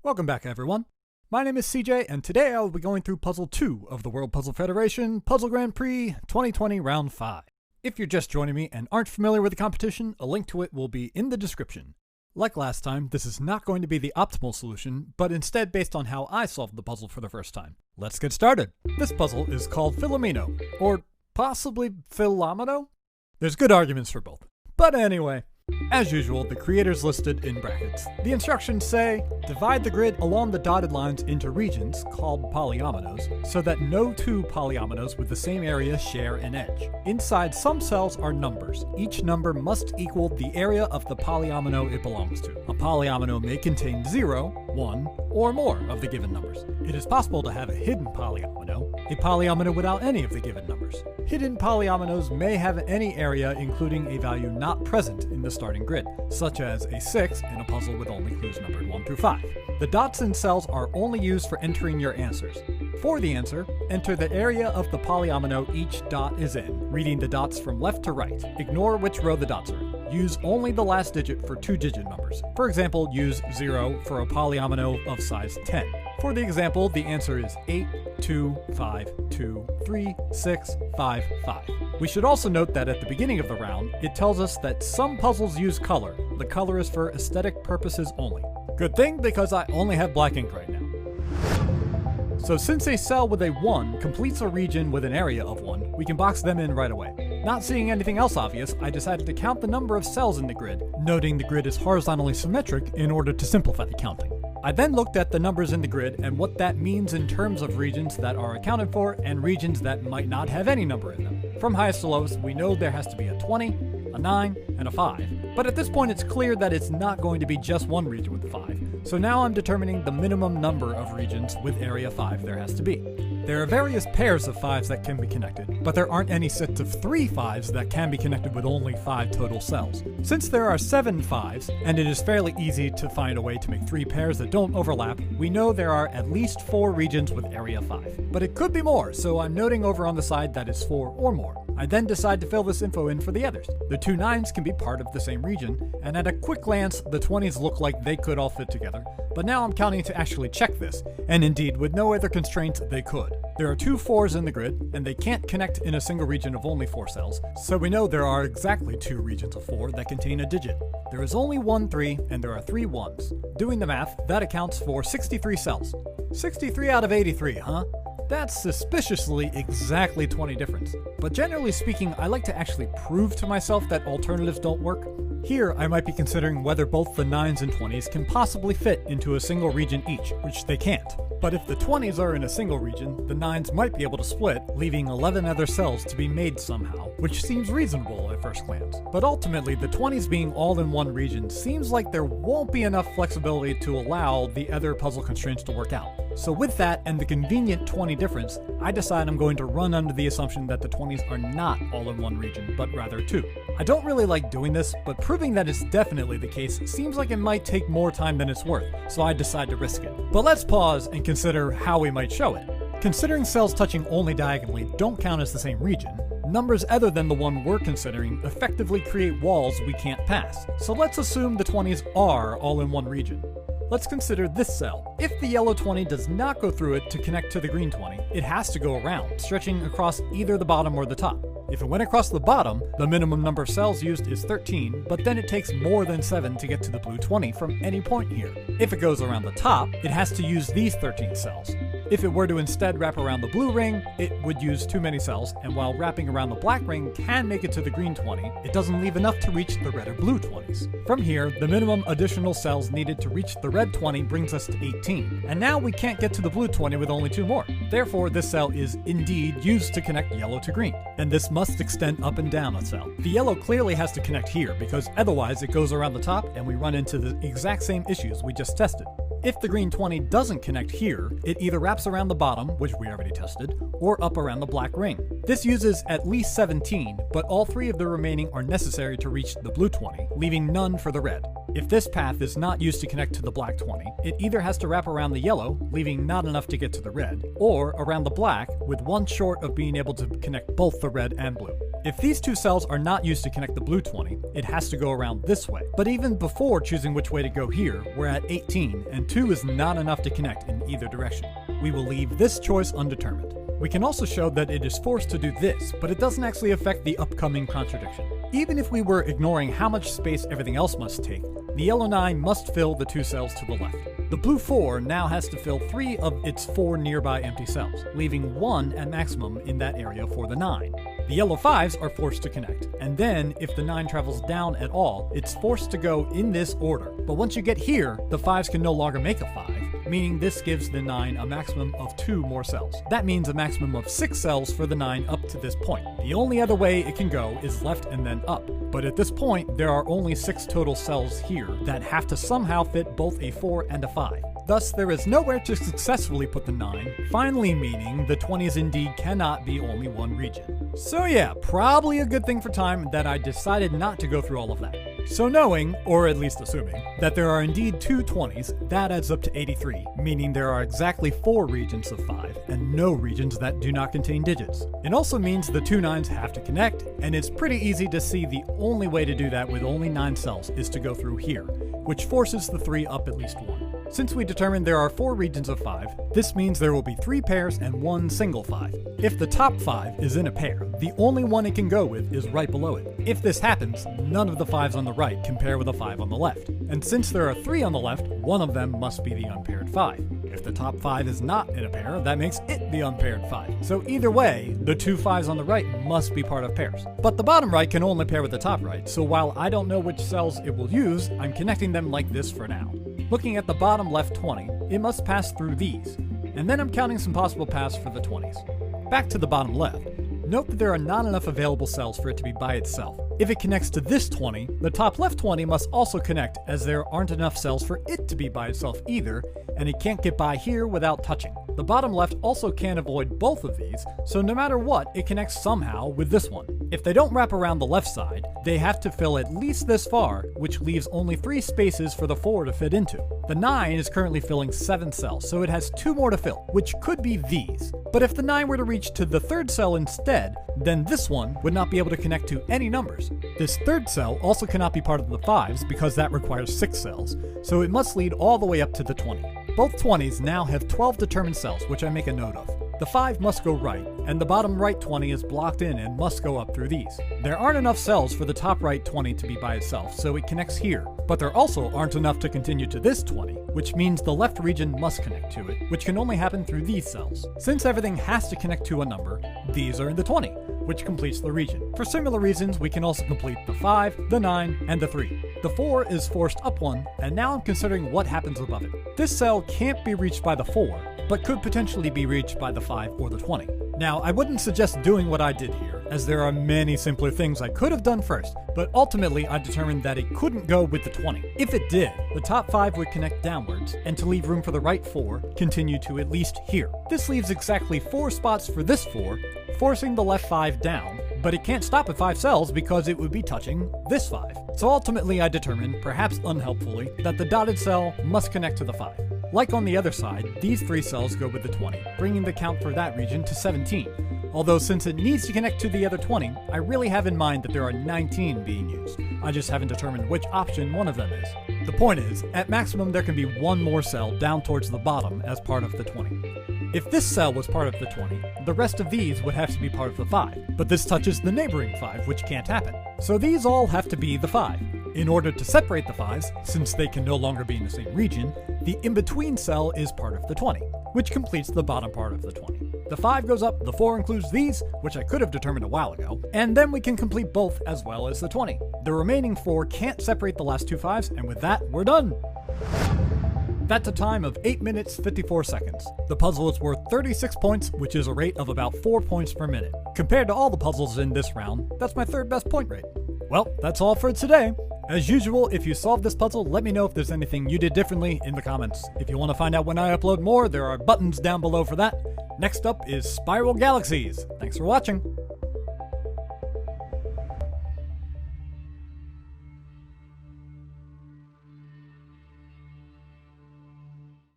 Welcome back, everyone. My name is CJ, and today I will be going through Puzzle 2 of the World Puzzle Federation Puzzle Grand Prix 2020 Round 5. If you're just joining me and aren't familiar with the competition, a link to it will be in the description. Like last time, this is not going to be the optimal solution, but instead based on how I solved the puzzle for the first time. Let's get started. This puzzle is called Philomeno, or possibly Philomeno? There's good arguments for both. But anyway, as usual, the creators listed in brackets. The instructions say, divide the grid along the dotted lines into regions, called polyominoes, so that no two polyominoes with the same area share an edge. Inside some cells are numbers. Each number must equal the area of the polyomino it belongs to. A polyomino may contain 0, 1, or more of the given numbers. It is possible to have a hidden polyomino, a polyomino without any of the given numbers. Hidden polyominoes may have any area including a value not present in the starting grid, such as a 6 in a puzzle with only clues numbered 1 through 5. The dots in cells are only used for entering your answers. For the answer, enter the area of the polyomino each dot is in, reading the dots from left to right. Ignore which row the dots are in. Use only the last digit for two-digit numbers. For example, use 0 for a polyomino of size 10. For the example, the answer is 8, 2, 5, 2, 3, 6, 5, 5. We should also note that at the beginning of the round, it tells us that some puzzles use color. The color is for aesthetic purposes only. Good thing, because I only have black ink right now. So since a cell with a 1 completes a region with an area of 1, we can box them in right away. Not seeing anything else obvious, I decided to count the number of cells in the grid, noting the grid is horizontally symmetric in order to simplify the counting. I then looked at the numbers in the grid and what that means in terms of regions that are accounted for and regions that might not have any number in them. From highest to lowest, we know there has to be a 20, a 9, and a 5. But at this point it's clear that it's not going to be just one region with 5. So now I'm determining the minimum number of regions with area 5 there has to be. There are various pairs of 5s that can be connected, but there aren't any sets of 3 5s that can be connected with only 5 total cells. Since there are 7 5s, and it is fairly easy to find a way to make 3 pairs that don't overlap, we know there are at least 4 regions with area 5. But it could be more, so I'm noting over on the side that is 4 or more. I then decide to fill this info in for the others. The two 9s can be part of the same region, and at a quick glance, the 20s look like they could all fit together. But now I'm counting to actually check this, and indeed, with no other constraints, they could. There are 2 4s in the grid, and they can't connect in a single region of only 4 cells, so we know there are exactly 2 regions of 4 that contain a digit. There is only 1 3, and there are 3 1s. Doing the math, that accounts for 63 cells. 63 out of 83, huh? That's suspiciously exactly 20 difference. But generally speaking, I like to actually prove to myself that alternatives don't work. Here, I might be considering whether both the 9s and 20s can possibly fit into a single region each, which they can't. But if the 20s are in a single region, the 9s might be able to split, leaving 11 other cells to be made somehow, which seems reasonable at first glance. But ultimately, the 20s being all in one region seems like there won't be enough flexibility to allow the other puzzle constraints to work out. So with that and the convenient 20 difference, I decide I'm going to run under the assumption that the 20s are not all in one region, but rather 2. I don't really like doing this, but proving that it's definitely the case seems like it might take more time than it's worth, so I decide to risk it. But let's pause and consider how we might show it. Considering cells touching only diagonally don't count as the same region, numbers other than the one we're considering effectively create walls we can't pass. So let's assume the 20s are all in one region. Let's consider this cell. If the yellow 20 does not go through it to connect to the green 20, it has to go around, stretching across either the bottom or the top. If it went across the bottom, the minimum number of cells used is 13, but then it takes more than 7 to get to the blue 20 from any point here. If it goes around the top, it has to use these 13 cells. If it were to instead wrap around the blue ring, it would use too many cells, and while wrapping around the black ring can make it to the green 20, it doesn't leave enough to reach the red or blue 20s. From here, the minimum additional cells needed to reach the red 20 brings us to 18, and now we can't get to the blue 20 with only 2 more. Therefore, this cell is indeed used to connect yellow to green, and this must extend up and down a cell. The yellow clearly has to connect here, because otherwise it goes around the top and we run into the exact same issues we just tested. If the green 20 doesn't connect here, it either wraps around the bottom, which we already tested, or up around the black ring. This uses at least 17, but all 3 of the remaining are necessary to reach the blue 20, leaving none for the red. If this path is not used to connect to the black 20, it either has to wrap around the yellow, leaving not enough to get to the red, or around the black, with one short of being able to connect both the red and blue. If these two cells are not used to connect the blue 20, it has to go around this way. But even before choosing which way to go here, we're at 18, and 2 is not enough to connect in either direction. We will leave this choice undetermined. We can also show that it is forced to do this, but it doesn't actually affect the upcoming contradiction. Even if we were ignoring how much space everything else must take, the yellow 9 must fill the 2 cells to the left. The blue 4 now has to fill 3 of its 4 nearby empty cells, leaving 1 at maximum in that area for the 9. The yellow 5s are forced to connect, and then if the 9 travels down at all, it's forced to go in this order. But once you get here, the 5s can no longer make a 5, meaning this gives the 9 a maximum of 2 more cells. That means a maximum of 6 cells for the 9 up to this point. The only other way it can go is left and then up. But at this point, there are only 6 total cells here that have to somehow fit both a 4 and a 5. Thus, there is nowhere to successfully put the 9, finally meaning the 20s indeed cannot be only one region. So yeah, probably a good thing for time that I decided not to go through all of that. So knowing, or at least assuming, that there are indeed 2 20s, that adds up to 83, meaning there are exactly 4 regions of 5, and no regions that do not contain digits. It also means the 2 9s have to connect, and it's pretty easy to see the only way to do that with only 9 cells is to go through here, which forces the 3 up at least 1. Since we determined there are 4 regions of 5, this means there will be 3 pairs and 1 single 5. If the top 5 is in a pair, the only one it can go with is right below it. If this happens, none of the 5s on the right can pair with a 5 on the left. And since there are 3 on the left, one of them must be the unpaired 5. If the top 5 is not in a pair, that makes it the unpaired 5. So either way, the 2 5s on the right must be part of pairs. But the bottom right can only pair with the top right, so while I don't know which cells it will use, I'm connecting them like this for now. Looking at the bottom left 20, it must pass through these, and then I'm counting some possible paths for the 20s. Back to the bottom left, note that there are not enough available cells for it to be by itself. If it connects to this 20, the top left 20 must also connect, as there aren't enough cells for it to be by itself either, and it can't get by here without touching. The bottom left also can't avoid both of these, so no matter what, it connects somehow with this one. If they don't wrap around the left side, they have to fill at least this far, which leaves only 3 spaces for the 4 to fit into. The 9 is currently filling 7 cells, so it has 2 more to fill, which could be these. But if the 9 were to reach to the 3rd cell instead, then this one would not be able to connect to any numbers. This 3rd cell also cannot be part of the 5s because that requires 6 cells, so it must lead all the way up to the 20. Both 20s now have 12 determined cells, which I make a note of. The 5 must go right, and the bottom right 20 is blocked in and must go up through these. There aren't enough cells for the top right 20 to be by itself, so it connects here. But there also aren't enough to continue to this 20, which means the left region must connect to it, which can only happen through these cells. Since everything has to connect to a number, these are in the 20, which completes the region. For similar reasons, we can also complete the 5, the 9, and the 3. The 4 is forced up 1, and now I'm considering what happens above it. This cell can't be reached by the 4, but could potentially be reached by the 5 or the 20. Now, I wouldn't suggest doing what I did here, as there are many simpler things I could have done first, but ultimately I determined that it couldn't go with the 20. If it did, the top 5 would connect downwards, and to leave room for the right 4, continue to at least here. This leaves exactly 4 spots for this 4, forcing the left 5 down, but it can't stop at 5 cells because it would be touching this 5. So ultimately I determined, perhaps unhelpfully, that the dotted cell must connect to the 5. Like on the other side, these 3 cells go with the 20, bringing the count for that region to 17. Although since it needs to connect to the other 20, I really have in mind that there are 19 being used. I just haven't determined which option one of them is. The point is, at maximum there can be 1 more cell down towards the bottom as part of the 20. If this cell was part of the 20, the rest of these would have to be part of the 5, but this touches the neighboring 5, which can't happen. So these all have to be the 5. In order to separate the 5s, since they can no longer be in the same region, the in-between cell is part of the 20, which completes the bottom part of the 20. The 5 goes up, the 4 includes these, which I could have determined a while ago, and then we can complete both as well as the 20. The remaining 4 can't separate the last 2 5s, and with that, we're done! That's a time of 8 minutes 54 seconds. The puzzle is worth 36 points, which is a rate of about 4 points per minute. Compared to all the puzzles in this round, that's my 3rd best point rate. Well, that's all for today. As usual, if you solved this puzzle, let me know if there's anything you did differently in the comments. If you want to find out when I upload more, there are buttons down below for that. Next up is Spiral Galaxies. Thanks for watching.